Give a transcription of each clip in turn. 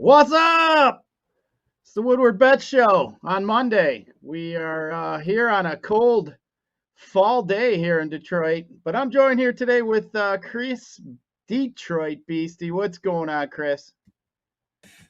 What's up? It's the Woodward Bet Show on Monday. We are here on a cold fall day here in Detroit, but I'm joined here today with Chris, Detroit Beastie. What's going on, Chris?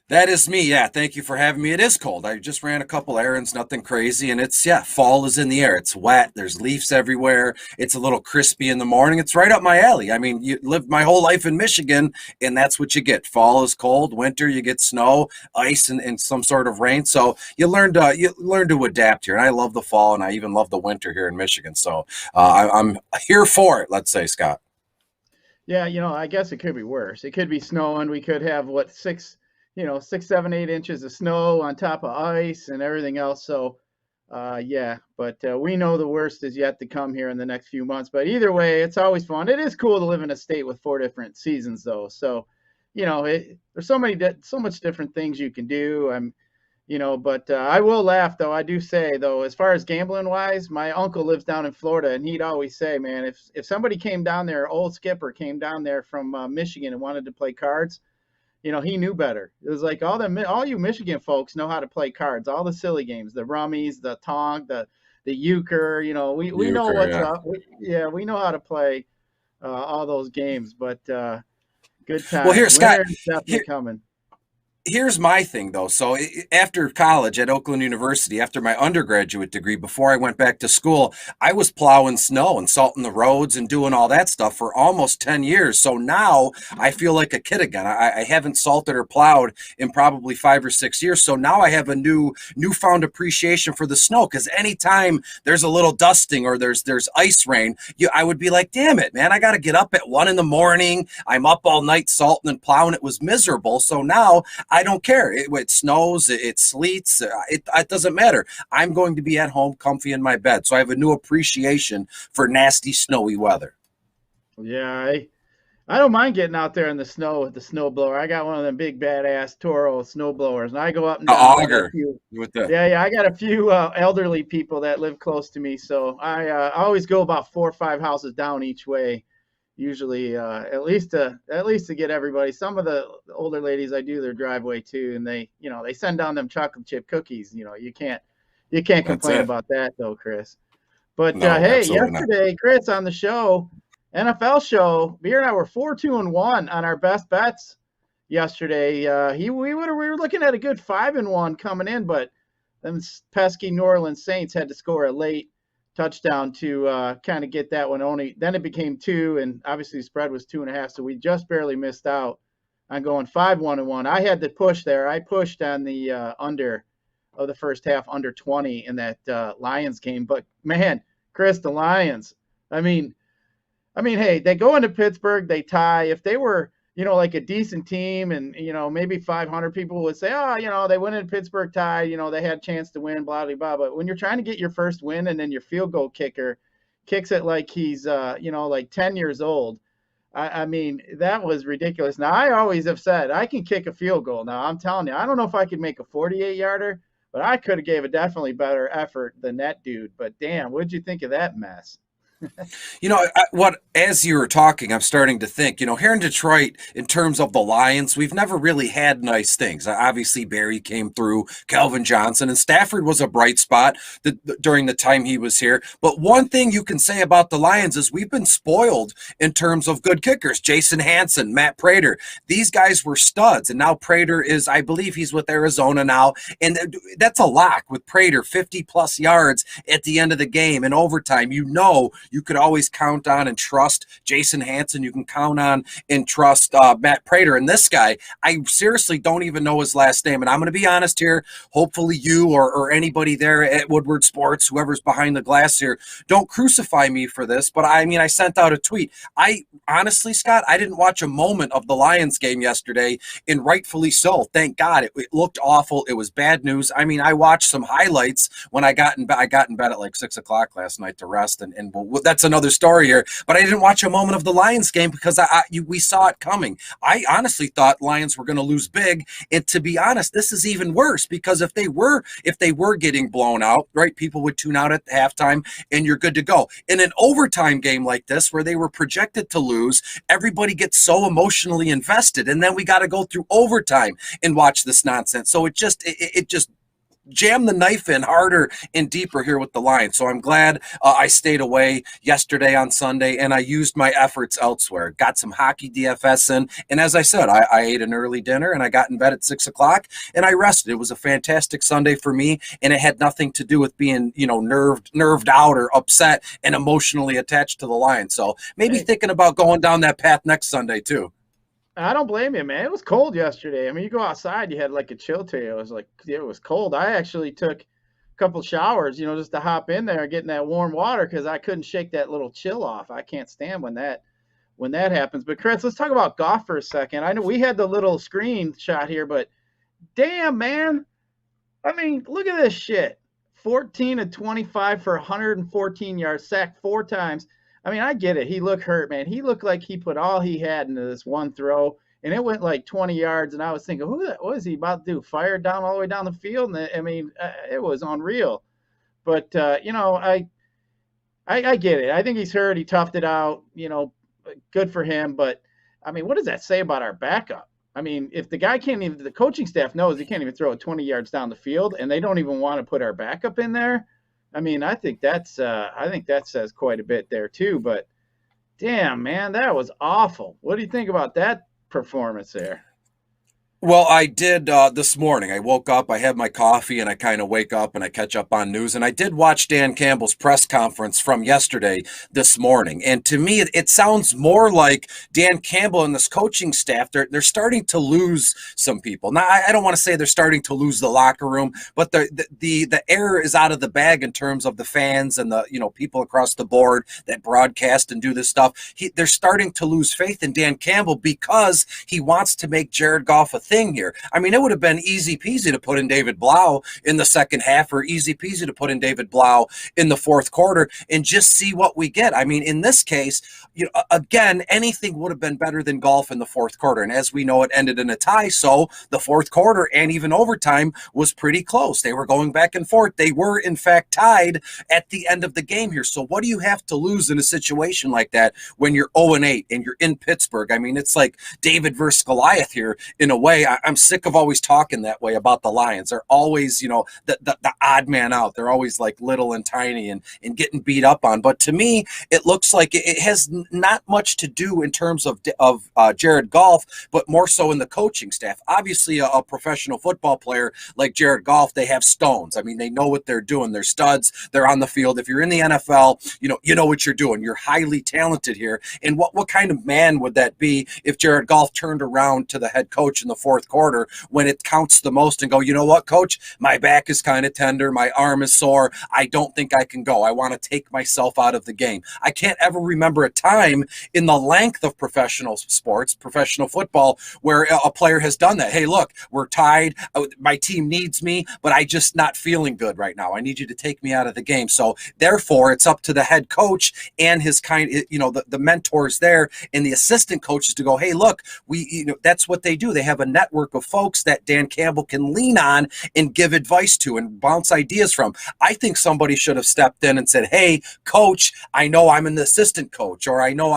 That is me. Yeah. Thank you for having me. It is cold. I just ran a couple errands, nothing crazy. And fall is in the air. It's wet. There's leaves everywhere. It's a little crispy in the morning. It's right up my alley. I mean, you lived my whole life in Michigan, and that's what you get. Fall is cold. Winter, you get snow, ice, and some sort of rain. So you learn to adapt here. And I love the fall, and I even love the winter here in Michigan. So I'm here for it, let's say, Scott. Yeah, I guess it could be worse. It could be snowing. We could have, 6, 7, 8 inches of snow on top of ice and everything else. So, but we know the worst is yet to come here in the next few months. But either way, it's always fun. It is cool to live in a state with 4 different seasons, though. So, there's so much different things you can do. But I will laugh, though. I do say, though, as far as gambling wise, my uncle lives down in Florida, and he'd always say, man, if somebody came down there, old Skipper came down there from Michigan and wanted to play cards, he knew better. It was like all you Michigan folks know how to play cards, all the silly games, the rummies, the tonk, the euchre. We know what's up. We know how to play all those games. But good time. Well, here, Scott, definitely coming. Here's my thing, though. So after college at Oakland University, after my undergraduate degree, before I went back to school, I was plowing snow and salting the roads and doing all that stuff for almost 10 years. So now I feel like a kid again. I haven't salted or plowed in probably 5 or 6 years. So now I have a newfound appreciation for the snow, because anytime there's a little dusting or there's ice rain, I would be like, damn it, man, I got to get up at 1 a.m. I'm up all night salting and plowing. It was miserable. So now I don't care. It snows, it sleets, it doesn't matter. I'm going to be at home comfy in my bed. So I have a new appreciation for nasty, snowy weather. Yeah, I don't mind getting out there in the snow with the snowblower. I got one of them big badass Toro snowblowers, and I go up and down. Auger. I got a few elderly people that live close to me, so I always go about 4 or 5 houses down each way. Usually, at least to get everybody. Some of the older ladies, I do their driveway too, and they send down them chocolate chip cookies. You can't complain about that though, Chris. But no, hey, yesterday, Chris, on the show, NFL show, Beer and I were 4-2-1 on our best bets yesterday. We were looking at a good 5-1 coming in, but them pesky New Orleans Saints had to score a late touchdown to kind of get that one. Then it became 2, and obviously the spread was 2.5, so we just barely missed out on going 5-1-1. I had to push there. I pushed on the under of the first half, under 20 in that Lions game. But man, Chris, the Lions, I mean, hey, they go into Pittsburgh, they tie. If they were like a decent team, and maybe 500 people would say, they went in Pittsburgh tied, they had a chance to win, blah blah blah. But when you're trying to get your first win, and then your field goal kicker kicks it like he's like 10 years old, I mean, that was ridiculous. Now, I always have said I can kick a field goal. Now, I'm telling you, I don't know if I could make a 48-yarder, but I could have gave a definitely better effort than that dude. But damn, what'd you think of that mess? As you were talking, I'm starting to think, here in Detroit, in terms of the Lions, we've never really had nice things. Obviously, Barry came through, Calvin Johnson, and Stafford was a bright spot during the time he was here. But one thing you can say about the Lions is we've been spoiled in terms of good kickers. Jason Hanson, Matt Prater, these guys were studs. And now Prater is, I believe he's with Arizona now. And that's a lock with Prater, 50-plus yards at the end of the game in overtime. You could always count on and trust Jason Hanson. You can count on and trust Matt Prater. And this guy, I seriously don't even know his last name. And I'm going to be honest here. Hopefully you or anybody there at Woodward Sports, whoever's behind the glass here, don't crucify me for this. But I sent out a tweet. Honestly, Scott, I didn't watch a moment of the Lions game yesterday, and rightfully so. Thank God. It looked awful. It was bad news. I watched some highlights when I got in bed at like 6 o'clock last night to rest, and that's another story here. But I didn't watch a moment of the Lions game because we saw it coming. I honestly thought Lions were going to lose big. And to be honest, this is even worse because if they were getting blown out, right, people would tune out at halftime and you're good to go. In an overtime game like this where they were projected to lose, everybody gets so emotionally invested, and then we got to go through overtime and watch this nonsense. So it just jam the knife in harder and deeper here with the Lions. So I'm glad I stayed away yesterday on Sunday and I used my efforts elsewhere. Got some hockey DFS in. And as I said, I ate an early dinner and I got in bed at 6 o'clock and I rested. It was a fantastic Sunday for me. And it had nothing to do with being, nerved out or upset and emotionally attached to the Lions. So maybe thinking about going down that path next Sunday too. I don't blame you, man. It was cold yesterday. I mean, you go outside, you had like a chill to you. It was cold. I actually took a couple showers, just to hop in there and get in that warm water because I couldn't shake that little chill off. I can't stand when that happens. But Chris, let's talk about golf for a second. I know we had the little screenshot here, but damn, man. I mean, look at this shit. 14 of 25 for 114 yards, sacked 4 times. I mean, I get it. He looked hurt, man. He looked like he put all he had into this one throw, and it went like 20 yards. And I was thinking, what is he about to do? Fire down all the way down the field? And I mean, it was unreal. But I get it. I think he's hurt. He toughed it out. Good for him. But I mean, what does that say about our backup? I mean, if the guy can't even, the coaching staff knows he can't even throw it 20 yards down the field, and they don't even want to put our backup in there. I mean, I think that says quite a bit there too. But damn, man, that was awful. What do you think about that performance there? Well, I did this morning. I woke up, I had my coffee, and I kind of wake up and I catch up on news. And I did watch Dan Campbell's press conference from yesterday this morning. And to me, it sounds more like Dan Campbell and this coaching staff, they're starting to lose some people. Now, I don't want to say they're starting to lose the locker room, but the air is out of the bag in terms of the fans and the people across the board that broadcast and do this stuff. They're starting to lose faith in Dan Campbell because he wants to make Jared Goff a thing here. I mean, it would have been easy peasy to put in David Blau in the second half or easy peasy to put in David Blau in the fourth quarter and just see what we get. I mean, in this case, again, anything would have been better than Goff in the fourth quarter. And as we know, it ended in a tie. So the fourth quarter and even overtime was pretty close. They were going back and forth. They were, in fact, tied at the end of the game here. So what do you have to lose in a situation like that when you're 0-8 and you're in Pittsburgh? I mean, it's like David versus Goliath here in a way. I'm sick of always talking that way about the Lions. They're always, the odd man out. They're always like little and tiny and getting beat up on. But to me, it looks like it has not much to do in terms of Jared Goff, but more so in the coaching staff. Obviously, a professional football player like Jared Goff, they have stones. I mean, they know what they're doing. They're studs. They're on the field. If you're in the NFL, you know what you're doing. You're highly talented here. And what kind of man would that be if Jared Goff turned around to the head coach in the fourth quarter when it counts the most and go, you know what, coach, my back is kind of tender. My arm is sore. I don't think I can go. I want to take myself out of the game. I can't ever remember a time in the length of professional sports, professional football, where a player has done that. Hey, look, we're tied. My team needs me, but I just not feeling good right now. I need you to take me out of the game. So therefore, it's up to the head coach and his the mentors there and the assistant coaches to go, hey, look, that's what they do. They have a network of folks that Dan Campbell can lean on and give advice to and bounce ideas from. I think somebody should have stepped in and said, hey, coach, I know I'm an assistant coach, or I know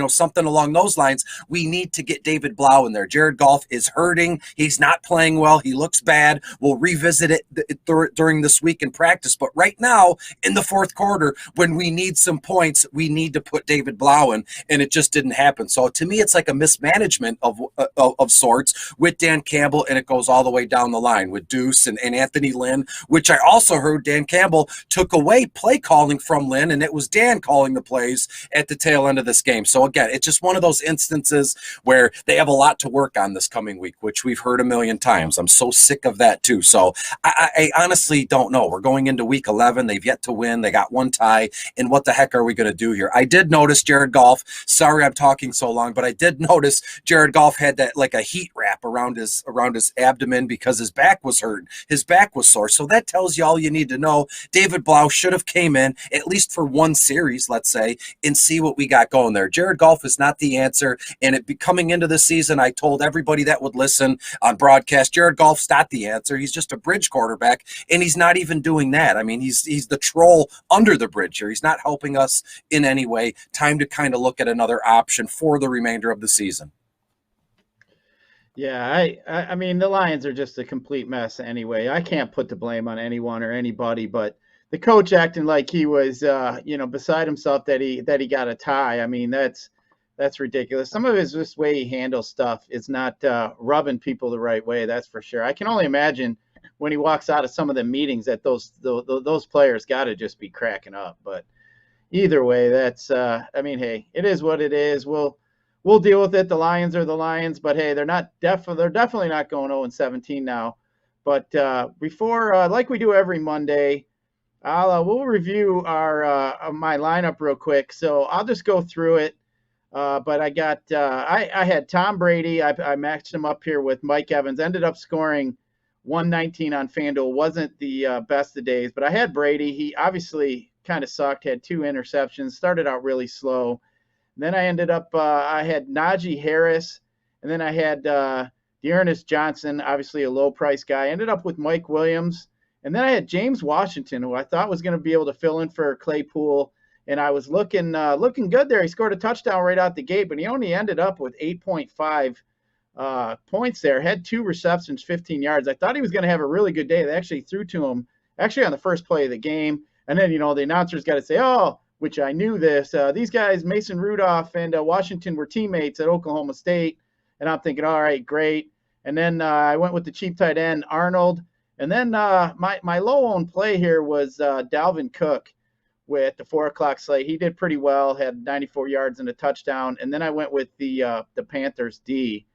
something along those lines. We need to get David Blau in there. Jared Goff is hurting. He's not playing well. He looks bad. We'll revisit it during this week in practice. But right now, in the fourth quarter, when we need some points, we need to put David Blau in, and it just didn't happen. So to me, it's like a mismanagement of sorts with Dan Campbell, and it goes all the way down the line with Deuce and Anthony Lynn, which I also heard Dan Campbell took away play calling from Lynn, and it was Dan calling the plays at the tail end of this game. So again, it's just one of those instances where they have a lot to work on this coming week, which we've heard a million times. I'm so sick of that too. So I honestly don't know. We're going into week 11. They've yet to win. They got one tie. And what the heck are we going to do here? I did notice Jared Goff. Sorry I'm talking so long, but I did notice Jared Goff had that like a heat wrap around around his abdomen because his back was hurt. His back was sore. So that tells you all you need to know. David Blau should have came in at least for one series, let's say, and see what we got going there. Jared Goff is not the answer. And coming into the season, I told everybody that would listen on broadcast, Jared Goff's not the answer. He's just a bridge quarterback, and he's not even doing that. I mean, he's the troll under the bridge here. He's not helping us in any way. Time to kind of look at another option for the remainder of the season. Yeah, I mean, the Lions are just a complete mess anyway. I can't put the blame on anyone or anybody, but the coach acting like he was, beside himself that he got a tie. I mean, that's ridiculous. Some of his just way he handles stuff is not rubbing people the right way. That's for sure. I can only imagine when he walks out of some of the meetings that those players got to just be cracking up. But either way, that's I mean, hey, it is what it is. We'll deal with it. The Lions are the Lions, but hey, they're definitely not going 0-17 now. But before, like we do every Monday, we'll review my lineup real quick. So I'll just go through it. But I got I had Tom Brady. I matched him up here with Mike Evans. Ended up scoring 119 on FanDuel. Wasn't the best of days, but I had Brady. He obviously kind of sucked. Had 2 interceptions. Started out really slow. Then I ended up, I had Najee Harris, and then I had Dearness Johnson, obviously a low-price guy. I ended up with Mike Williams, and then I had James Washington, who I thought was going to be able to fill in for Claypool, and I was looking good there. He scored a touchdown right out the gate, but he only ended up with 8.5 points there. Had 2 receptions, 15 yards. I thought he was going to have a really good day. They actually threw to him, actually on the first play of the game, and then, the announcers got to say, which I knew this. These guys, Mason Rudolph and Washington, were teammates at Oklahoma State. And I'm thinking, all right, great. And then I went with the cheap tight end, Arnold. And then my low-owned play here was Dalvin Cook with the 4 o'clock slate. He did pretty well, had 94 yards and a touchdown. And then I went with the Panthers D.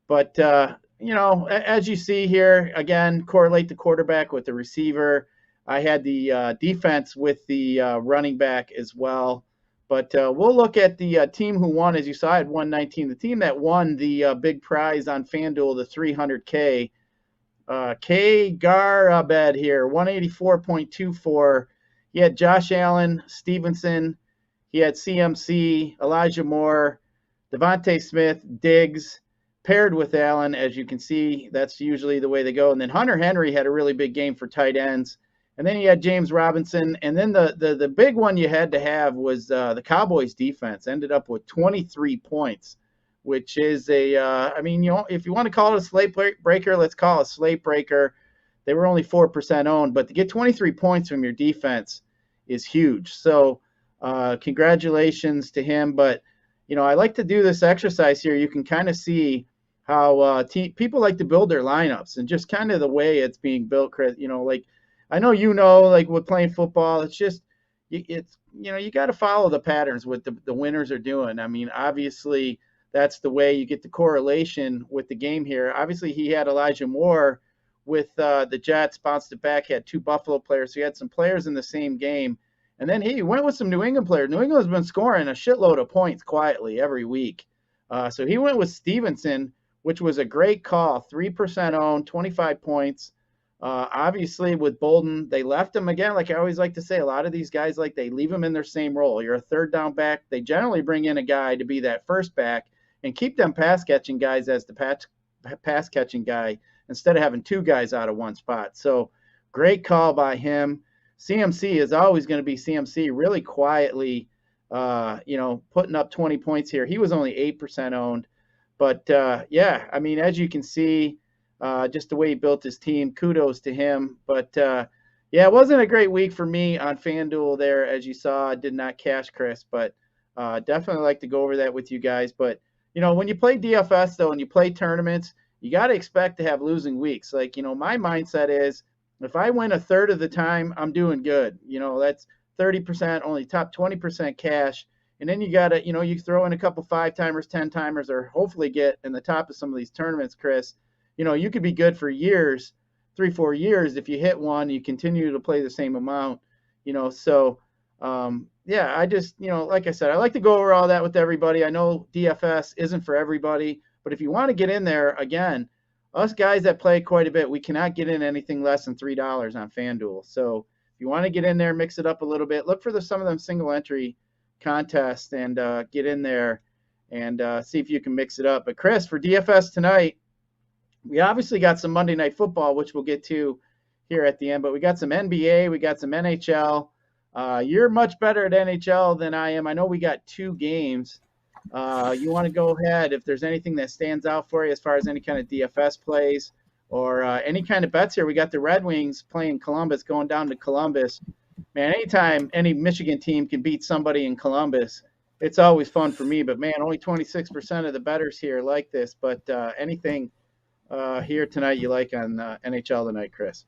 But, as you see here, again, correlate the quarterback with the receiver. I had the defense with the running back as well. But we'll look at the team who won. As you saw, I had 119. The team that won the big prize on FanDuel, the $300K, K. Garbed here, 184.24. He had Josh Allen, Stevenson. He had CMC, Elijah Moore, Devontae Smith, Diggs, paired with Allen. As you can see, that's usually the way they go. And then Hunter Henry had a really big game for tight ends. And then you had James Robinson. And then the big one you had to have was the Cowboys defense. Ended up with 23 points, which is if you want to call it a slate breaker, let's call it a slate breaker. They were only 4% owned, but to get 23 points from your defense is huge. So congratulations to him. But, I like to do this exercise here. You can kind of see how people like to build their lineups and just kind of the way it's being built, Chris. I know with playing football, it's just you got to follow the patterns what the winners are doing. I mean, obviously that's the way you get the correlation with the game here. Obviously he had Elijah Moore with the Jets, bounced it back, had 2 Buffalo players. So he had some players in the same game. And then he went with some New England players. New England's been scoring a shitload of points quietly every week. So he went with Stevenson, which was a great call, 3% owned, 25 points. Obviously with Bolden, they left him again. Like I always like to say, a lot of these guys, they leave him in their same role. You're a third down back. They generally bring in a guy to be that first back and keep them pass catching guys as the pass catching guy instead of having 2 guys out of one spot. So great call by him. CMC is always going to be CMC, really quietly, putting up 20 points here. He was only 8% owned, but as you can see, just the way he built his team, kudos to him. But it wasn't a great week for me on FanDuel there. As you saw, I did not cash, Chris, but definitely like to go over that with you guys. But, when you play DFS, though, and you play tournaments, you got to expect to have losing weeks. My mindset is if I win a third of the time, I'm doing good. That's 30%, only top 20% cash. And then you got to, you throw in a couple 5-timers, 10-timers, or hopefully get in the top of some of these tournaments, Chris. You could be good for years, 3-4 years. If you hit one, you continue to play the same amount, so I just, like I said, I like to go over all that with everybody. I know DFS isn't for everybody, but if you want to get in there, again, us guys that play quite a bit, we cannot get in anything less than $3 on FanDuel. So if you want to get in there, mix it up a little bit, look for some of them single entry contests and get in there and see if you can mix it up. But Chris, for DFS tonight, we obviously got some Monday Night Football, which we'll get to here at the end, but we got some NBA, we got some NHL. You're much better at NHL than I am. I know we got 2 games. You want to go ahead if there's anything that stands out for you as far as any kind of DFS plays or any kind of bets here. We got the Red Wings playing Columbus, going down to Columbus. Man, anytime any Michigan team can beat somebody in Columbus, it's always fun for me. But, man, only 26% of the bettors here like this. But anything here tonight you like on NHL tonight, Chris?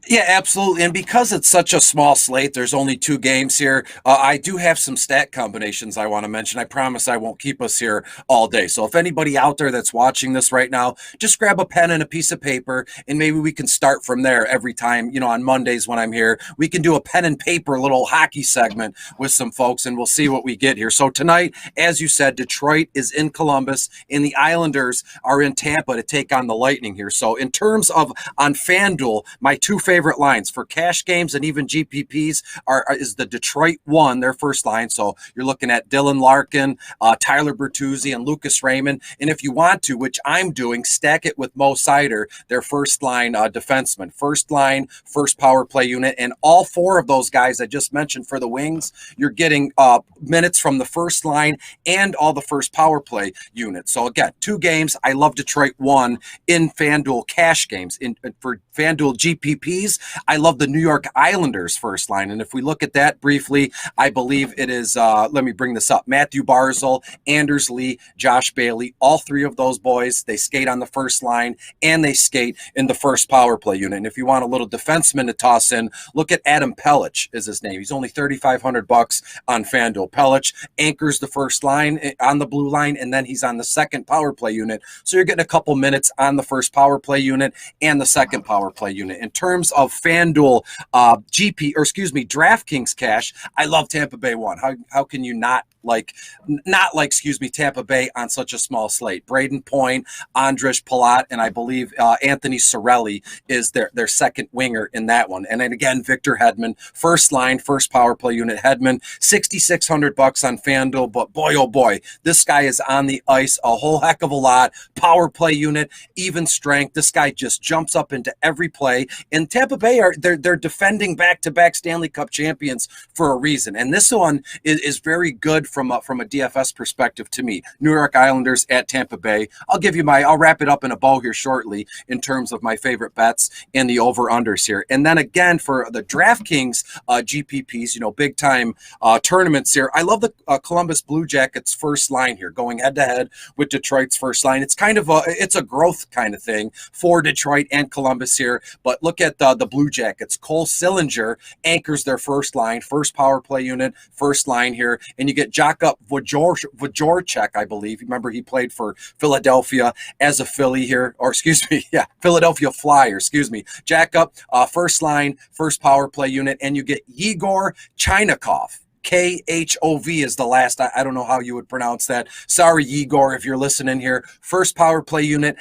Yeah, absolutely. And because it's such a small slate, there's only 2 games here. I do have some stat combinations I want to mention. I promise I won't keep us here all day. So if anybody out there that's watching this right now, just grab a pen and a piece of paper, and maybe we can start from there every time. On Mondays when I'm here, we can do a pen and paper little hockey segment with some folks, and we'll see what we get here. So tonight, as you said, Detroit is in Columbus, and the Islanders are in Tampa to take on the Lightning here. So in terms of on FanDuel, my 2 favorite lines for cash games and even GPPs is the Detroit 1, their first line. So you're looking at Dylan Larkin, Tyler Bertuzzi, and Lucas Raymond. And if you want to, which I'm doing, stack it with Mo Sider, their first line defenseman. First line, first power play unit. And all 4 of those guys I just mentioned for the Wings, you're getting minutes from the first line and all the first power play units. So again, 2 games. I love Detroit 1 in FanDuel cash games. For FanDuel GPPs, I love the New York Islanders first line. And if we look at that briefly, I believe it is, let me bring this up, Matthew Barzal, Anders Lee, Josh Bailey, all 3 of those boys, they skate on the first line and they skate in the first power play unit. And if you want a little defenseman to toss in, look at Adam Pelech is his name. He's only $3,500 on FanDuel. Pelech anchors the first line on the blue line, and then he's on the second power play unit. So you're getting a couple minutes on the first power play unit and the second power play unit. In terms of FanDuel DraftKings cash, I love Tampa Bay 1. How can you not like Tampa Bay on such a small slate? Braden Point, Andrej Palat, and I believe Anthony Cirelli is their second winger in that one. And then again, Victor Hedman, first line, first power play unit. Hedman, $6,600 on FanDuel, but boy, oh boy, this guy is on the ice a whole heck of a lot. Power play unit, even strength. This guy just jumps up into every play. And Tampa Bay they're defending back-to-back Stanley Cup champions for a reason. And this one is very good from a DFS perspective to me. New York Islanders at Tampa Bay. I'll wrap it up in a bow here shortly in terms of my favorite bets and the over-unders here. And then again, for the DraftKings GPPs, big time tournaments here, I love the Columbus Blue Jackets first line here, going head-to-head with Detroit's first line. It's kind of it's a growth kind of thing for Detroit and Columbus here. But look at the Blue Jackets. Cole Sillinger anchors their first line, first power play unit, first line here. And you get Jakub Voracek, I believe. Remember, he played for Philadelphia as a Philly here, Philadelphia Flyer, Jakub, first line, first power play unit. And you get Yegor Chinakhov. Khov is the last. I don't know how you would pronounce that. Sorry, Igor, if you're listening here. First power play unit,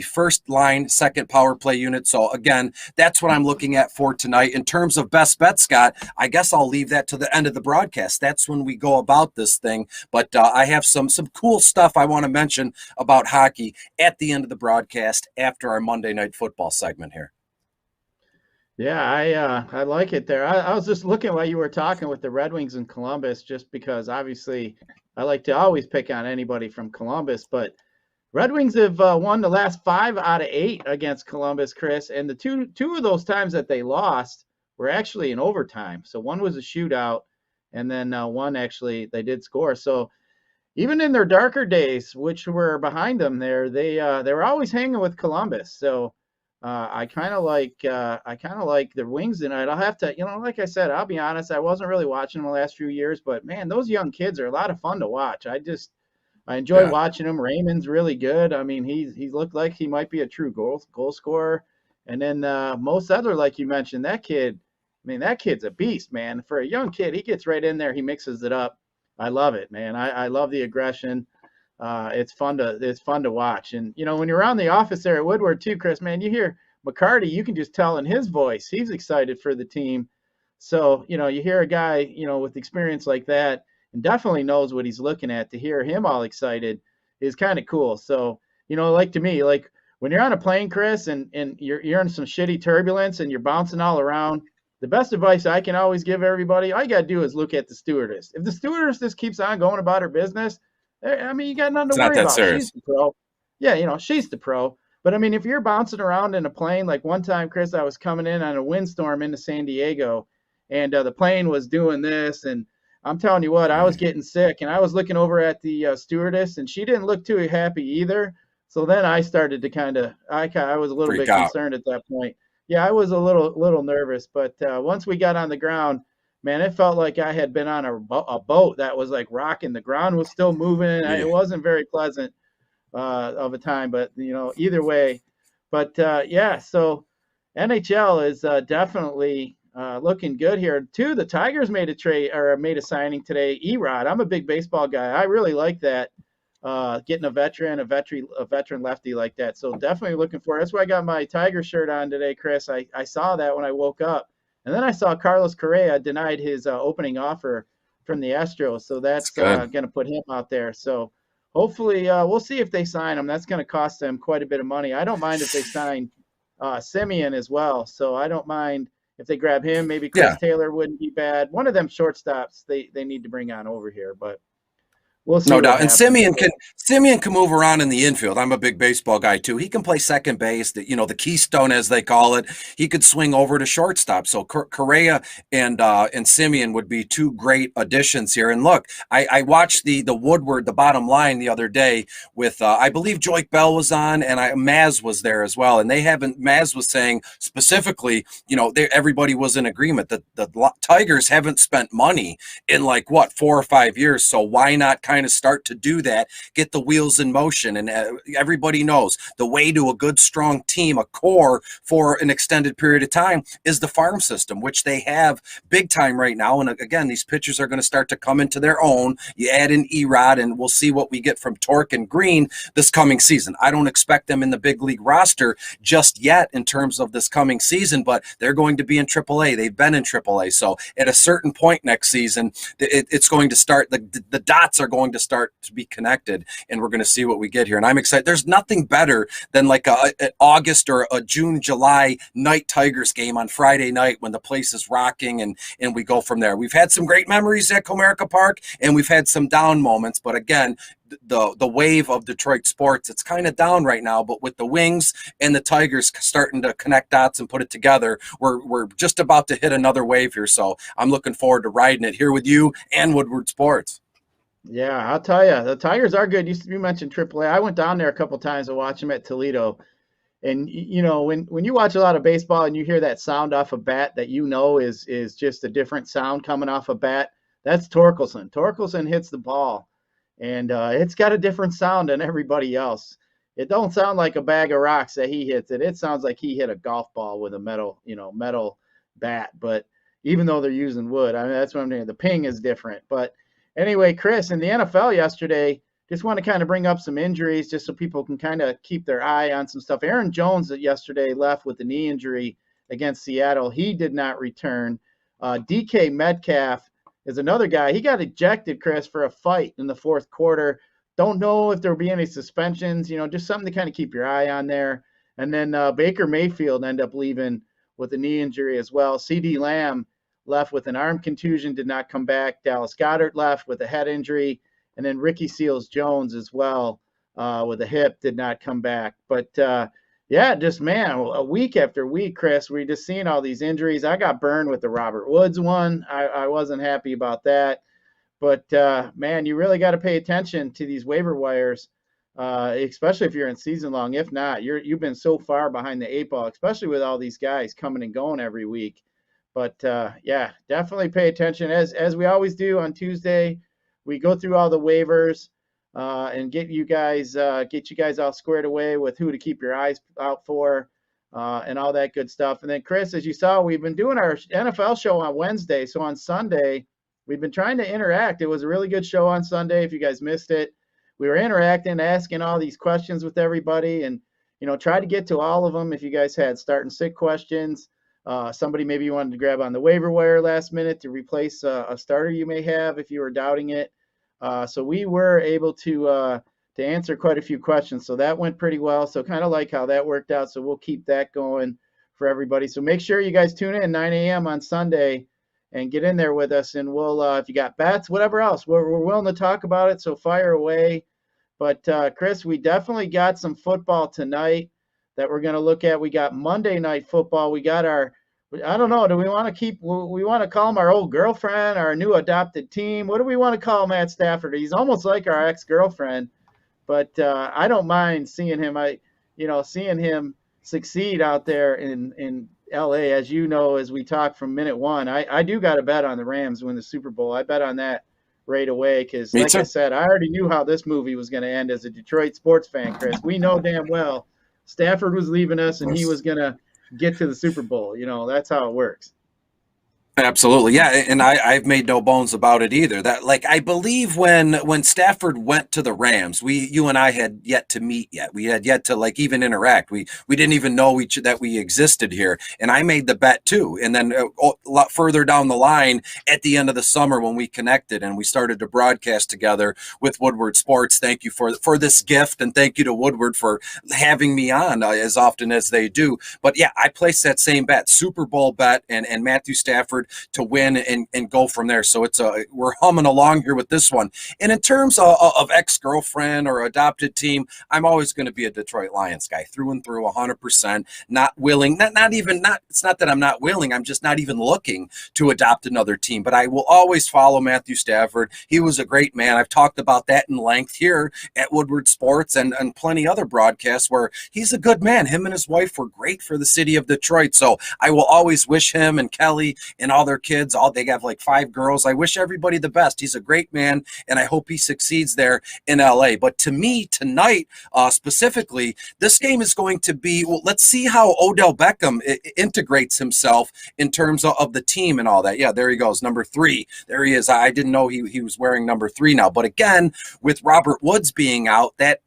first line, second power play unit. So again, that's what I'm looking at for tonight. In terms of best bet, Scott, I guess I'll leave that to the end of the broadcast. That's when we go about this thing. But I have some cool stuff I want to mention about hockey at the end of the broadcast after our Monday Night Football segment here. Yeah, I like it there. I was just looking while you were talking with the Red Wings in Columbus, just because obviously I like to always pick on anybody from Columbus, but Red Wings have won the last 5 out of 8 against Columbus, Chris, and the two of those times that they lost were actually in overtime. So one was a shootout, and then one actually they did score. So even in their darker days, which were behind them there, they were always hanging with Columbus. So I kind of like the Wings tonight. I'll have to, like I said, I'll be honest, I wasn't really watching them the last few years, but man, those young kids are a lot of fun to watch. I enjoy watching him. Raymond's really good. I mean, he looked like he might be a true goal scorer. And then Mo Sedler, like you mentioned, that kid's a beast, man. For a young kid, he gets right in there. He mixes it up. I love it, man. I love the aggression. it's fun to watch. And when you're around the office there at Woodward too, Chris, man, you hear McCarty, you can just tell in his voice he's excited for the team. So you hear a guy with experience like that and definitely knows what he's looking at. To hear him all excited is kind of cool. So like to me, like when you're on a plane, Chris, and you're in some shitty turbulence and you're bouncing all around, the best advice I can always give everybody, all you got to do is look at the stewardess. If the stewardess just keeps on going about her business, I mean, you got nothing to worry about. Serious. She's the pro. Yeah, she's the pro. But I mean, if you're bouncing around in a plane, like one time, Chris, I was coming in on a windstorm into San Diego, and the plane was doing this, and I'm telling you what, I was getting sick, and I was looking over at the stewardess, and she didn't look too happy either. So then I started to I was a little bit concerned at that point. Yeah, I was a little nervous, but once we got on the ground, man, it felt like I had been on a boat that was like rocking. The ground was still moving. Yeah. It wasn't very pleasant of a time, but either way. But yeah, so NHL is definitely looking good here. Too, the Tigers made a signing today. Erod. I'm a big baseball guy. I really like that. Getting a veteran lefty like that. So definitely looking for it. That's why I got my Tiger shirt on today, Chris. I saw that when I woke up. And then I saw Carlos Correa denied his opening offer from the Astros. So that's going to put him out there. So hopefully we'll see if they sign him. That's going to cost them quite a bit of money. I don't mind if they sign Simeon as well. So I don't mind if they grab him. Maybe Chris Taylor wouldn't be bad. One of them shortstops they need to bring on over here. But we'll see. No doubt. And Simeon can move around in the infield. I'm a big baseball guy too. He can play second base, the keystone as they call it. He could swing over to shortstop. So Correa and Simeon would be two great additions here. And look, I watched the Woodward, the bottom line the other day with I believe Joik Bell was on and Maz was there as well. And Maz was saying specifically, everybody was in agreement that the Tigers haven't spent money in 4 or 5 years. So why not kind of start to do that, get the wheels in motion? And everybody knows the way to a good, strong team, a core for an extended period of time, is the farm system, which they have big time right now. And again, these pitchers are going to start to come into their own. You add in Erod, and we'll see what we get from Torque and Green this coming season. I don't expect them in the big league roster just yet in terms of this coming season, but they're going to be in AAA. They've been in AAA. So at a certain point next season, it's going to start, the dots are going to start to be connected, and we're going to see what we get here. And I'm excited. There's nothing better than an August or a June, July night Tigers game on Friday night when the place is rocking, and we go from there. We've had some great memories at Comerica Park, and we've had some down moments, but again, the wave of Detroit sports, it's kind of down right now, but with the Wings and the Tigers starting to connect dots and put it together, we're just about to hit another wave here. So I'm looking forward to riding it here with you and Woodward Sports. Yeah, I'll tell you, the Tigers are good. You mentioned AAA. I went down there a couple times to watch them at Toledo. And, when you watch a lot of baseball and you hear that sound off a bat that is just a different sound coming off a bat, that's Torkelson. Torkelson hits the ball, and it's got a different sound than everybody else. It don't sound like a bag of rocks that he hits it. It sounds like he hit a golf ball with a metal bat. But even though they're using wood, I mean, that's what I'm doing. The ping is different. But anyway, Chris, in the NFL yesterday, just want to kind of bring up some injuries just so people can kind of keep their eye on some stuff. Aaron Jones yesterday left with a knee injury against Seattle. He did not return. DK Metcalf is another guy. He got ejected, Chris, for a fight in the fourth quarter. Don't know if there'll be any suspensions, just something to kind of keep your eye on there. And then Baker Mayfield ended up leaving with a knee injury as well. CeeDee Lamb left with an arm contusion, did not come back. Dallas Goedert left with a head injury. And then Ricky Seals-Jones as well with a hip, did not come back. But, a week after week, Chris, we're just seeing all these injuries. I got burned with the Robert Woods one. I wasn't happy about that. But, you really got to pay attention to these waiver wires, especially if you're in season long. If not, you've been so far behind the eight ball, especially with all these guys coming and going every week. But, definitely pay attention. As we always do on Tuesday, we go through all the waivers and get you guys all squared away with who to keep your eyes out for and all that good stuff. And then, Chris, as you saw, we've been doing our NFL show on Wednesday. So on Sunday, we've been trying to interact. It was a really good show on Sunday. If you guys missed it, we were interacting, asking all these questions with everybody, and tried to get to all of them. If you guys had start and sit questions, somebody maybe you wanted to grab on the waiver wire last minute to replace a starter you may have if you were doubting it. So we were able to answer quite a few questions. So that went pretty well. So kind of like how that worked out. So we'll keep that going for everybody. So make sure you guys tune in 9 a.m. on Sunday and get in there with us. And we'll, if you got bets, whatever else, we're willing to talk about it. So fire away. But Chris, we definitely got some football tonight that we're going to look at. We got Monday Night Football. We got our, I don't know, do we want to call him our old girlfriend, our new adopted team? What do we want to call Matt Stafford? He's almost like our ex-girlfriend, but I don't mind seeing him. Seeing him succeed out there in LA, as you know, as we talk from minute one. I do got a bet on the Rams win the Super Bowl. I bet on that right away because, like I said, I already knew how this movie was going to end as a Detroit sports fan, Chris. We know damn well Stafford was leaving us and he was going to get to the Super Bowl. That's how it works. Absolutely. Yeah. And I've made no bones about it either. That, like, I believe when Stafford went to the Rams, you and I had yet to meet yet. We had yet to even interact. We didn't even know that we existed here. And I made the bet too. And then a lot further down the line at the end of the summer when we connected and we started to broadcast together with Woodward Sports. Thank you for this gift. And thank you to Woodward for having me on as often as they do. But yeah, I placed that same bet, Super Bowl bet, and Matthew Stafford to win and go from there. So we're humming along here with this one. And in terms of ex-girlfriend or adopted team, I'm always going to be a Detroit Lions guy through and through, 100%. Not willing, it's not that I'm not willing. I'm just not even looking to adopt another team. But I will always follow Matthew Stafford. He was a great man. I've talked about that in length here at Woodward Sports and plenty other broadcasts where he's a good man. Him and his wife were great for the city of Detroit. So I will always wish him and Kelly and all their kids, they have like 5 girls. I wish everybody the best. He's a great man, and I hope he succeeds there in LA. But to me, tonight, specifically, this game is going to be, let's see how Odell Beckham integrates himself in terms of the team and all that. Yeah, there he goes, number 3. There he is. I didn't know he was wearing number 3 now. But again, with Robert Woods being out, that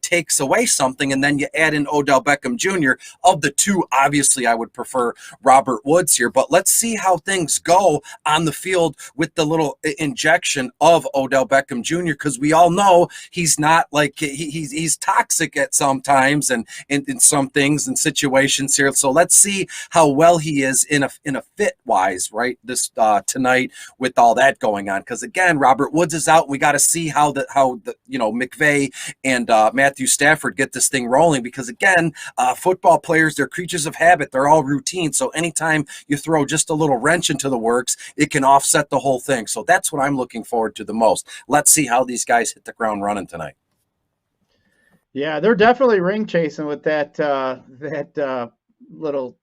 takes away something, and then you add in Odell Beckham Jr. Of the two, obviously, I would prefer Robert Woods here. But let's see how things go on the field with the little injection of Odell Beckham Jr. because we all know he's not like he's toxic at some times and in some things and situations here. So let's see how well he is in a fit wise, right? This tonight with all that going on. Because again, Robert Woods is out. We got to see how McVay and Matthew Stafford get this thing rolling. Because again, football players, they're creatures of habit. They're all routine. So anytime you throw just a little wrench into the works, it can offset the whole thing. So that's what I'm looking forward to the most. Let's see how these guys hit the ground running tonight. Yeah, they're definitely ring chasing with that little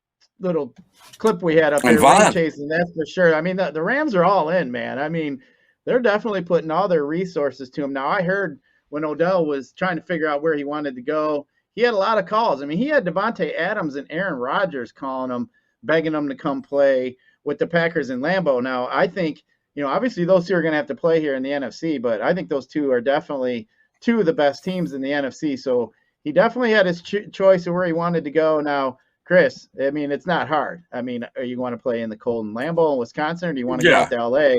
clip we had up there. Ring chasing, that's for sure. I mean, the Rams are all in, man. I mean, they're definitely putting all their resources to him. Now, I heard when Odell was trying to figure out where he wanted to go, he had a lot of calls. I mean, he had Devontae Adams and Aaron Rodgers calling him, begging him to come play with the Packers in Lambeau. Now, I think, obviously those two are going to have to play here in the NFC, but I think those two are definitely two of the best teams in the NFC. So he definitely had his choice of where he wanted to go. Now, Chris, I mean, it's not hard. I mean, you want to play in the cold in Lambeau in Wisconsin, or do you want to go out to LA,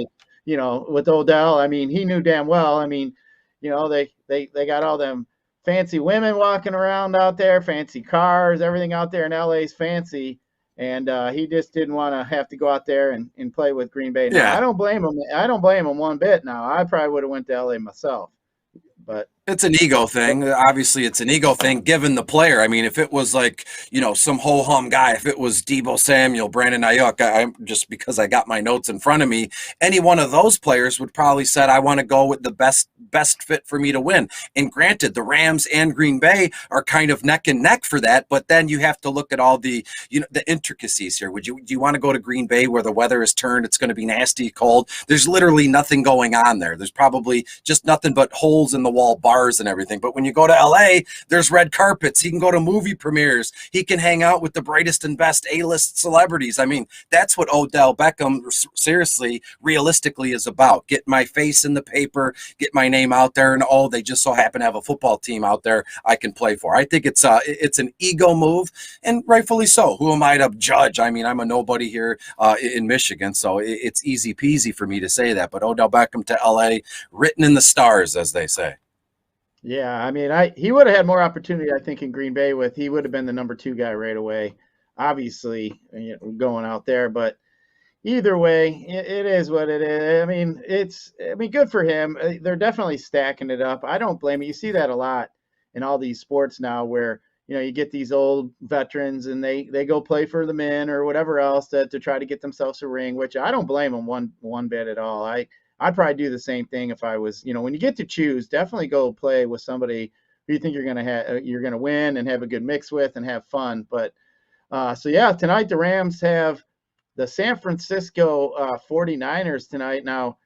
with Odell? I mean, he knew damn well. I mean, they got all them fancy women walking around out there, fancy cars, everything out there in LA is fancy. And he just didn't want to have to go out there and play with Green Bay. Now, I don't blame him. I don't blame him one bit. Now, I probably would have went to LA myself, but it's an ego thing. Obviously, it's an ego thing given the player. I mean, if it was like, some ho-hum guy, if it was Deebo Samuel, Brandon Ayuk, just because I got my notes in front of me, any one of those players would probably said, I want to go with the best fit for me to win. And granted, the Rams and Green Bay are kind of neck and neck for that, but then you have to look at all the, the intricacies here. Do you want to go to Green Bay where the weather is turned? It's going to be nasty cold. There's literally nothing going on there. There's probably just nothing but holes in the wall bars and everything. But when you go to LA, there's red carpets. He can go to movie premieres. He can hang out with the brightest and best A-list celebrities. I mean, that's what Odell Beckham seriously, realistically is about. Get my face in the paper, get my name out there, and they just so happen to have a football team out there I can play for. I think it's an ego move, and rightfully so. Who am I to judge? I mean, I'm a nobody here in Michigan, so it's easy peasy for me to say that. But Odell Beckham to LA, written in the stars, as they say. Yeah, I mean, he would have had more opportunity, I think, in Green Bay he would have been the number 2 guy right away, obviously, going out there. But either way, it is what it is. I mean, good for him. They're definitely stacking it up. I don't blame it. You see that a lot in all these sports now where, you get these old veterans and they go play for the men or whatever else to try to get themselves a ring, which I don't blame them one bit at all. I'd probably do the same thing if I was, when you get to choose, definitely go play with somebody who you think you're going to win and have a good mix with and have fun. But so yeah, tonight the Rams have the San Francisco 49ers tonight. Now,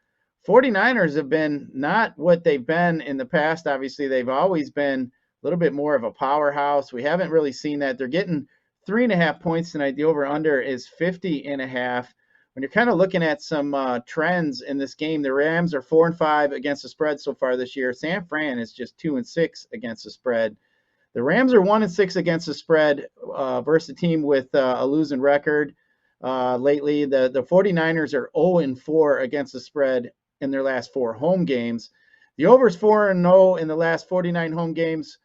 49ers have been not what they've been in the past. Obviously, they've always been a little bit more of a powerhouse. We haven't really seen that. They're getting 3.5 points tonight. The over-under is 50.5. When you're kind of looking at some trends in this game, the Rams are 4-5 against the spread so far this year. San Fran is just 2-6 against the spread. The Rams are 1-6 against the spread versus a team with a losing record lately. The 49ers are 0-4 against the spread in their last 4 home games. The over's 4-0 in the last 49 home games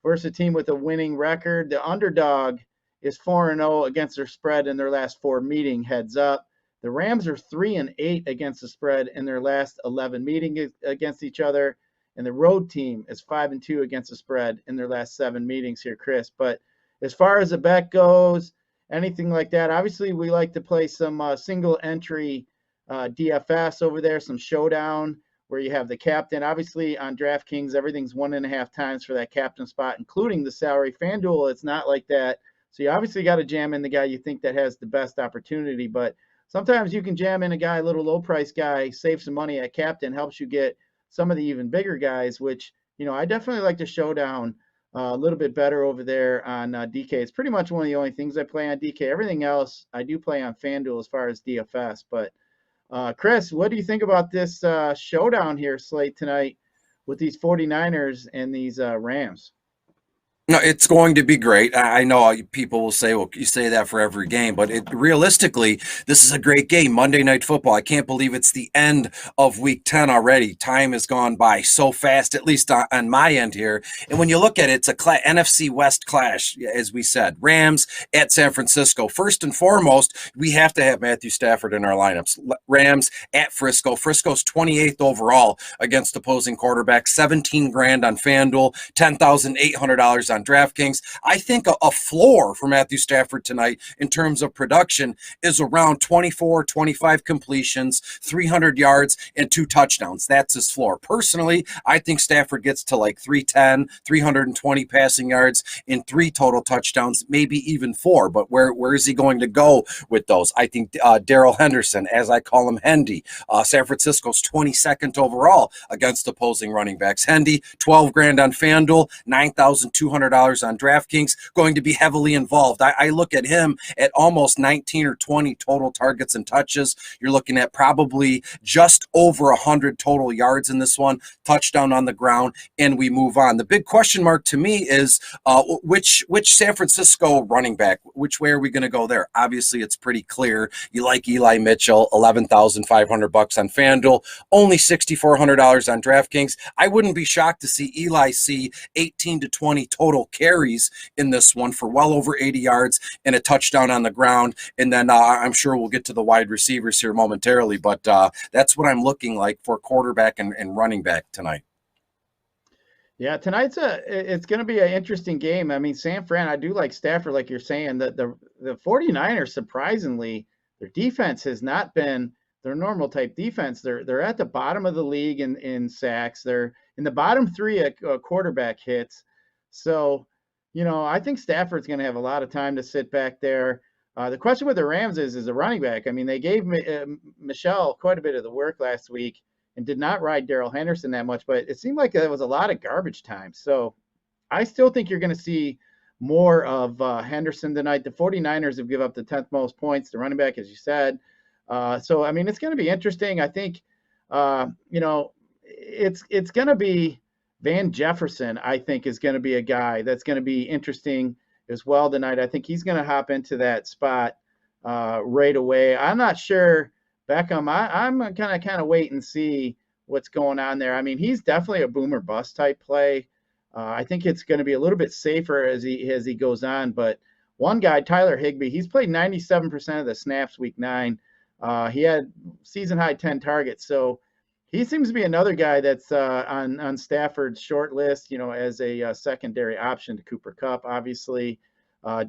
versus a team with a winning record. The underdog is 4-0 against their spread in their last 4 meeting heads up. The Rams are 3-8 against the spread in their last 11 meetings against each other. And the road team is 5-2 against the spread in their last 7 meetings here, Chris. But as far as the bet goes, anything like that, obviously we like to play some single entry DFS over there, some showdown where you have the captain. Obviously on DraftKings, everything's 1.5 times for that captain spot, including the salary. FanDuel, it's not like that. So you obviously got to jam in the guy you think that has the best opportunity. But sometimes you can jam in a guy, a little low price guy, save some money at captain, helps you get some of the even bigger guys, which, I definitely like to showdown a little bit better over there on DK. It's pretty much one of the only things I play on DK. Everything else I do play on FanDuel as far as DFS. But Chris, what do you think about this showdown here slate tonight with these 49ers and these Rams? No, it's going to be great. I know people will say, well, you say that for every game, but realistically, this is a great game. Monday Night Football. I can't believe it's the end of week 10 already. Time has gone by so fast, at least on my end here. And when you look at it, it's a NFC West clash, as we said. Rams at San Francisco. First and foremost, we have to have Matthew Stafford in our lineups. Rams at Frisco. Frisco's 28th overall against opposing quarterbacks. 17 grand on FanDuel. $10,800 on DraftKings. I think a floor for Matthew Stafford tonight in terms of production is around 24, 25 completions, 300 yards, and 2 touchdowns. That's his floor. Personally, I think Stafford gets to like 310, 320 passing yards and 3 total touchdowns, maybe even 4. But where is he going to go with those? I think Darrell Henderson, as I call him, Hendy. San Francisco's 22nd overall against opposing running backs. Hendy, 12 grand on FanDuel, $9,200 on DraftKings, going to be heavily involved. I look at him at almost 19 or 20 total targets and touches. You're looking at probably just over 100 total yards in this one, touchdown on the ground, and we move on. The big question mark to me is which San Francisco running back, which way are we going to go there? Obviously, it's pretty clear. You like Eli Mitchell, $11,500 on FanDuel, only $6,400 on DraftKings. I wouldn't be shocked to see Eli see 18 to 20 total carries in this one for well over 80 yards and a touchdown on the ground. And then I'm sure we'll get to the wide receivers here momentarily, but that's what I'm looking like for quarterback and running back tonight. Yeah, it's going to be an interesting game. I mean, San Fran, I do like Stafford, like you're saying. The 49ers, surprisingly, their defense has not been their normal type defense. They're at the bottom of the league in sacks. They're in the bottom 3 at quarterback hits. So, I think Stafford's going to have a lot of time to sit back there. The question with the Rams is a running back. I mean, they gave Michelle quite a bit of the work last week and did not ride Darrell Henderson that much, but it seemed like there was a lot of garbage time. So I still think you're going to see more of Henderson tonight. The 49ers have given up the 10th most points to running back, as you said. So, I mean, it's going to be interesting. I think, it's going to be Van Jefferson, I think, is going to be a guy that's going to be interesting as well tonight. I think he's going to hop into that spot right away. I'm not sure, Beckham. I'm going to kind of wait and see what's going on there. I mean, he's definitely a boomer bust type play. I think it's going to be a little bit safer as he goes on. But one guy, Tyler Higbee, he's played 97% of the snaps week 9. He had season high 10 targets. So he seems to be another guy that's on Stafford's short list, as a secondary option to Cooper Kupp, obviously.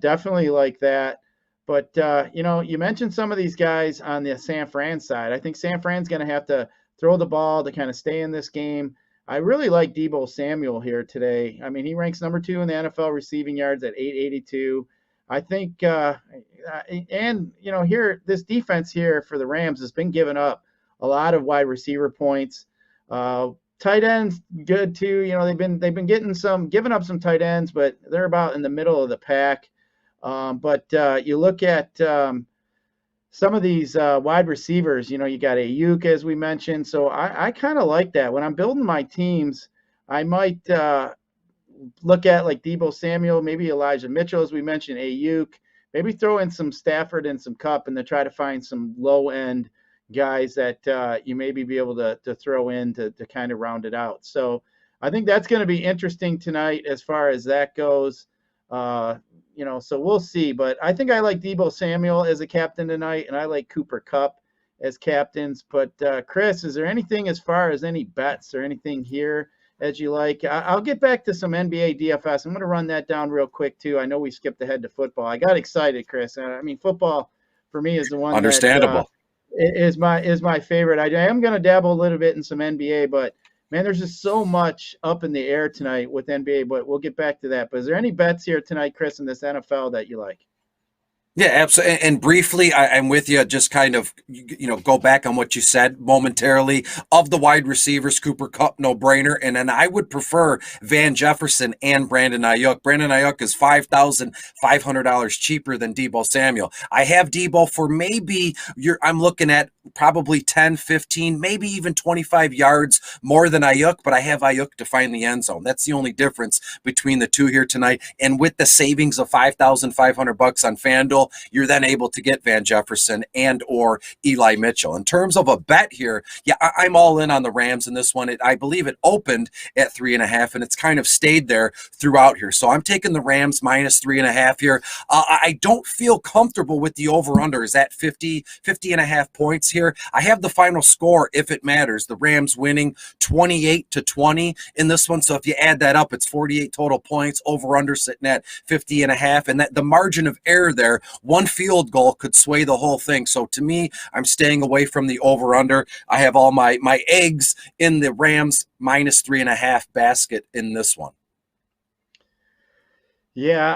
Definitely like that. But, you mentioned some of these guys on the San Fran side. I think San Fran's going to have to throw the ball to kind of stay in this game. I really like Deebo Samuel here today. I mean, he ranks number 2 in the NFL receiving yards at 882. I think, here, this defense here for the Rams has been giving up a lot of wide receiver points. Tight ends, good too. They've been giving up some tight ends, but they're about in the middle of the pack. But you look at some of these wide receivers, you got Ayuk, as we mentioned. So I kind of like that. When I'm building my teams, I might look at like Deebo Samuel, maybe Elijah Mitchell, as we mentioned, Ayuk, maybe throw in some Stafford and some Kupp, and then try to find some low-end guys that you maybe be able to throw in to kind of round it out. So I think that's going to be interesting tonight as far as that goes. So we'll see. But I think I like Deebo Samuel as a captain tonight, and I like Cooper Kupp as captains. But, Chris, is there anything as far as any bets or anything here as you like? I'll get back to some NBA DFS. I'm going to run that down real quick, too. I know we skipped ahead to football. I got excited, Chris. I mean, football for me is the one understandable. That is my favorite. I am going to dabble a little bit in some NBA, but man, there's just so much up in the air tonight with NBA, but we'll get back to that. But is there any bets here tonight, Chris, in this NFL that you like? Yeah, absolutely. And briefly, I'm with you. Just kind of, go back on what you said momentarily. Of the wide receivers, Cooper Kupp, no brainer. And then I would prefer Van Jefferson and Brandon Ayuk. Brandon Ayuk is $5,500 cheaper than Deebo Samuel. I have Deebo for maybe I'm looking at probably 10, 15, maybe even 25 yards more than Ayuk, but I have Ayuk to find the end zone. That's the only difference between the two here tonight. And with the savings of $5,500 on FanDuel, you're then able to get Van Jefferson and or Eli Mitchell. In terms of a bet here, yeah, I'm all in on the Rams in this one. I believe it opened at 3.5, and it's kind of stayed there throughout here. So I'm taking the Rams minus 3.5 here. I don't feel comfortable with the over-under. Is that 50.5 points here? I have the final score if it matters. The Rams winning 28-20 in this one. So if you add that up, it's 48 total points. Over-under sitting at 50.5, and that the margin of error there, one field goal could sway the whole thing. So to me, I'm staying away from the over-under. I have all my eggs in the Rams minus 3.5 basket in this one. Yeah,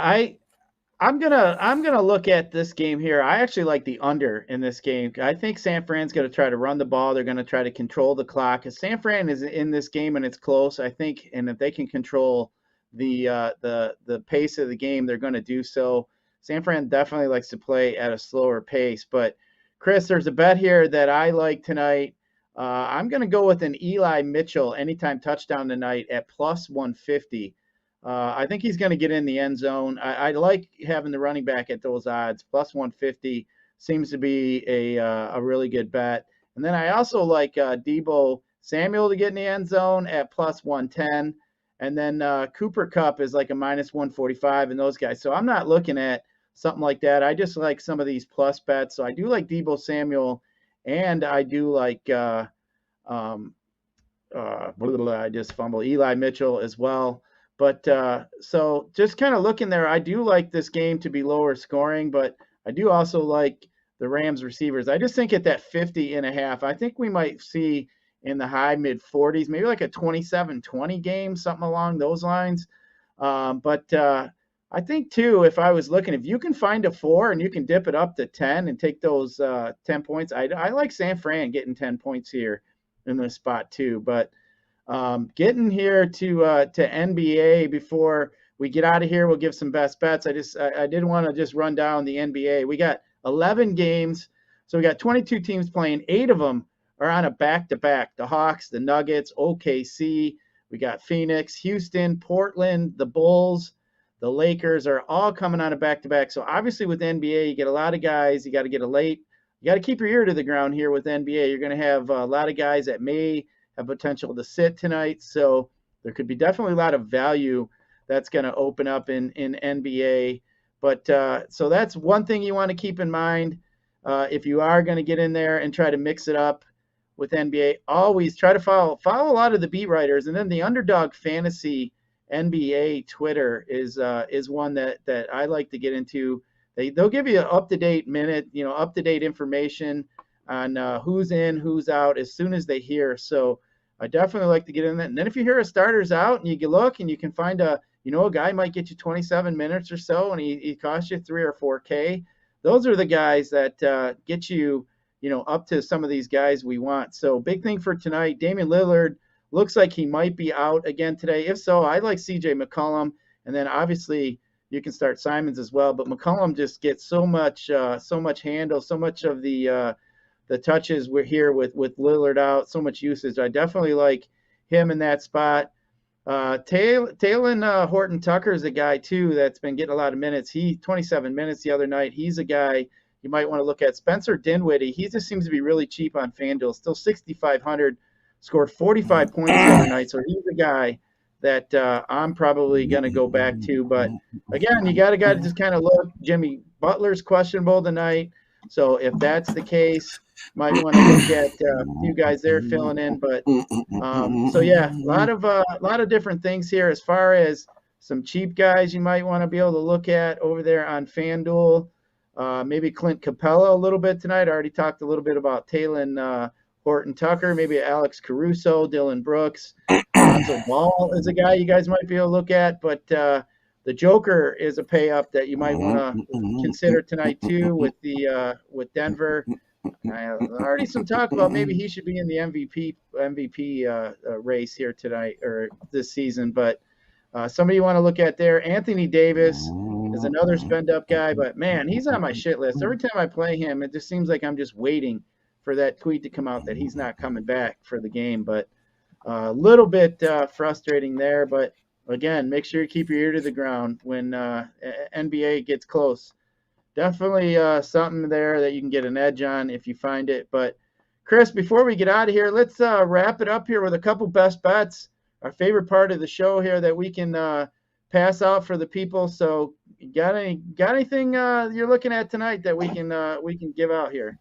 I'm gonna look at this game here. I actually like the under in this game. I think San Fran's gonna try to run the ball. They're gonna try to control the clock. If San Fran is in this game and it's close, I think, and if they can control the pace of the game, they're gonna do so. San Fran definitely likes to play at a slower pace. But, Chris, there's a bet here that I like tonight. I'm going to go with an Eli Mitchell anytime touchdown tonight at plus 150. I think he's going to get in the end zone. I like having the running back at those odds. Plus 150 seems to be a really good bet. And then I also like Deebo Samuel to get in the end zone at plus 110. And then Cooper Kupp is like a minus 145 and those guys. So I'm not looking at something like that. I just like some of these plus bets. So I do like Deebo Samuel, and I do like I just fumbled Eli Mitchell as well. But so just kind of looking there, I do like this game to be lower scoring, but I do also like the Rams receivers. I just think at that 50.5, I think we might see in the high mid 40s, maybe like a 27-20 game, something along those lines. But I think, too, if I was looking, if you can find a 4 and you can dip it up to 10 and take those 10 points, I like San Fran getting 10 points here in this spot too. But getting here to NBA before we get out of here, we'll give some best bets. I did want to just run down the NBA. We got 11 games, so we got 22 teams playing. 8 of them are on a back-to-back. The Hawks, the Nuggets, OKC. We got Phoenix, Houston, Portland, the Bulls, the Lakers are all coming on a back-to-back. So obviously with NBA, you get a lot of guys. You got to get a late. You got to keep your ear to the ground here with NBA. You're going to have a lot of guys that may have potential to sit tonight. So there could be definitely a lot of value that's going to open up in NBA. But so that's one thing you want to keep in mind if you are going to get in there and try to mix it up with NBA. Always try to follow a lot of the beat writers, and then the Underdog Fantasy NBA Twitter is one that I like to get into. They'll give you up-to-date up-to-date information on who's in, who's out as soon as they hear. So I definitely like to get in that. And then if you hear a starter's out and you can look and you can find a guy might get you 27 minutes or so and he costs you 3 or 4K. Those are the guys that get you, up to some of these guys we want. So big thing for tonight, Damien Lillard looks like he might be out again today. If so, I like CJ McCollum. And then obviously you can start Simons as well. But McCollum just gets so much handle, so much of the touches we're here with Lillard out, so much usage. I definitely like him in that spot. Taylor Horton Tucker is a guy too that's been getting a lot of minutes. He 27 minutes the other night. He's a guy you might want to look at. Spencer Dinwiddie, he just seems to be really cheap on FanDuel. Still 6,500, scored 45 points the other night. So he's a guy that I'm probably going to go back to. But again, you got to just kind of look. Jimmy Butler's questionable tonight. So if that's the case, might want to look at a few guys there filling in. But so yeah, a lot of different things here as far as some cheap guys you might want to be able to look at over there on FanDuel. Maybe Clint Capella a little bit tonight. I already talked a little bit about Taylor Horton Tucker. Maybe Alex Caruso, Dylan Brooks. Lonzo Ball is a guy you guys might be able to look at. But the Joker is a pay up that you might want to consider tonight too with Denver. Already some talk about maybe he should be in the MVP race here tonight or this season. But somebody you want to look at there. Anthony Davis is another spend up guy, but man, he's on my shit list. Every time I play him, it just seems like I'm just waiting for that tweet to come out that he's not coming back for the game. But a little bit frustrating there. But again, make sure you keep your ear to the ground when NBA gets close. Definitely something there that you can get an edge on if you find it. But Chris, before we get out of here, let's wrap it up here with a couple best bets. Our favorite part of the show here that we can pass out for the people. So, got anything you're looking at tonight that we can give out here?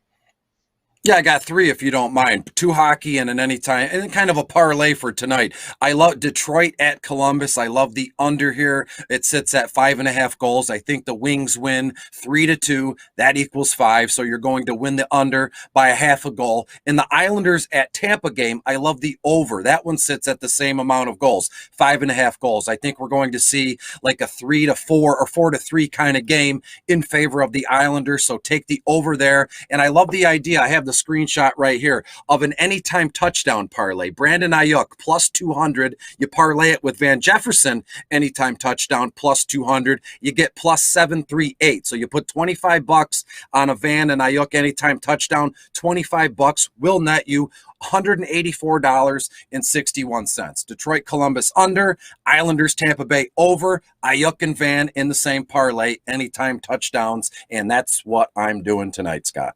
Yeah, I got 3 if you don't mind. 2 hockey and an anytime, and kind of a parlay for tonight. I love Detroit at Columbus. I love the under here. It sits at 5.5 goals. I think the Wings win 3-2. That equals 5. So you're going to win the under by a half a goal. In the Islanders at Tampa game, I love the over. That one sits at the same amount of goals, 5.5 goals. I think we're going to see like a 3-4 or 4-3 kind of game in favor of the Islanders. So take the over there. And I love the idea. I have the screenshot right here of an anytime touchdown parlay. Brandon Ayuk plus 200. You parlay it with Van Jefferson anytime touchdown plus 200. You get plus 738. So you put $25 on a Van and Ayuk anytime touchdown. $25 will net you $184.61. Detroit Columbus under, Islanders Tampa Bay over, Ayuk and Van in the same parlay, anytime touchdowns, and that's what I'm doing tonight, Scott.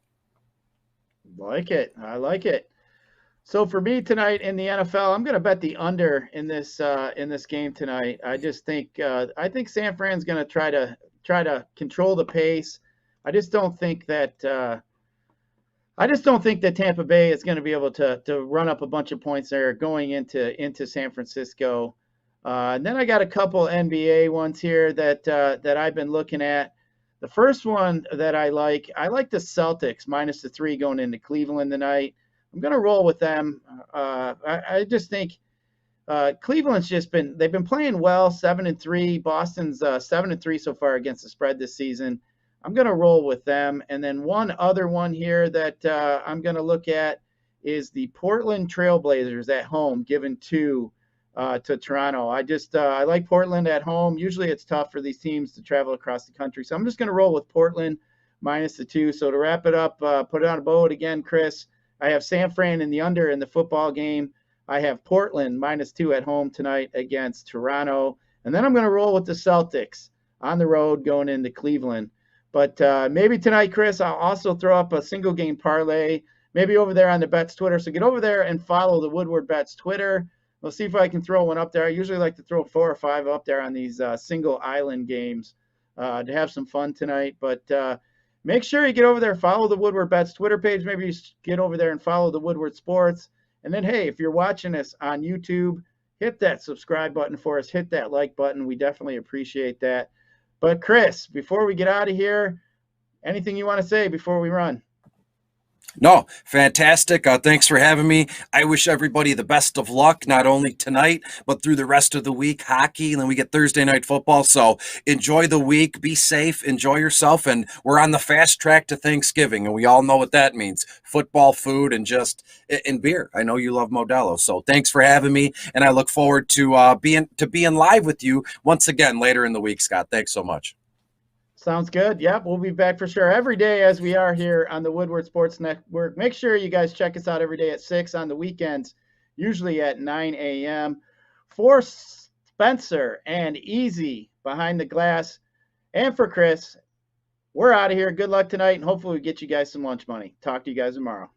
I like it. So for me tonight in the NFL, I'm going to bet the under in this game tonight. I just think San Fran's going to try to control the pace. I just don't think that Tampa Bay is going to be able to run up a bunch of points there going into San Francisco. And then I got a couple NBA ones here that I've been looking at. The first one that I like the Celtics minus the 3 going into Cleveland tonight. I'm going to roll with them. I just think Cleveland's they've been playing well, 7-3. Boston's 7-3 so far against the spread this season. I'm going to roll with them. And then one other one here that I'm going to look at is the Portland Trailblazers at home, given 2 to Toronto. I like Portland at home. Usually it's tough for these teams to travel across the country. So I'm just going to roll with Portland minus the 2. So to wrap it up, put it on a boat again, Chris. I have San Fran in the under in the football game. I have Portland minus 2 at home tonight against Toronto. And then I'm going to roll with the Celtics on the road going into Cleveland. But maybe tonight, Chris, I'll also throw up a single game parlay, maybe over there on the Bets Twitter. So get over there and follow the Woodward Bets Twitter. We'll see if I can throw one up there. I usually like to throw 4 or 5 up there on these single island games to have some fun tonight. But make sure you get over there, follow the Woodward Bets Twitter page. Maybe you get over there and follow the Woodward Sports. And then, hey, if you're watching us on YouTube, hit that subscribe button for us. Hit that like button. We definitely appreciate that. But, Chris, before we get out of here, anything you want to say before we run? No, fantastic. Thanks for having me. I wish everybody the best of luck, not only tonight, but through the rest of the week, hockey, and then we get Thursday night football. So enjoy the week, be safe, enjoy yourself, and we're on the fast track to Thanksgiving, and we all know what that means. Football, food, and beer. I know you love Modelo, so thanks for having me, and I look forward to being live with you once again later in the week, Scott. Thanks so much. Sounds good. Yep, we'll be back for sure every day as we are here on the Woodward Sports Network. Make sure you guys check us out every day at 6 on the weekends, usually at 9 a.m. For Spencer and Easy behind the glass, and for Chris, we're out of here. Good luck tonight, and hopefully we get you guys some lunch money. Talk to you guys tomorrow.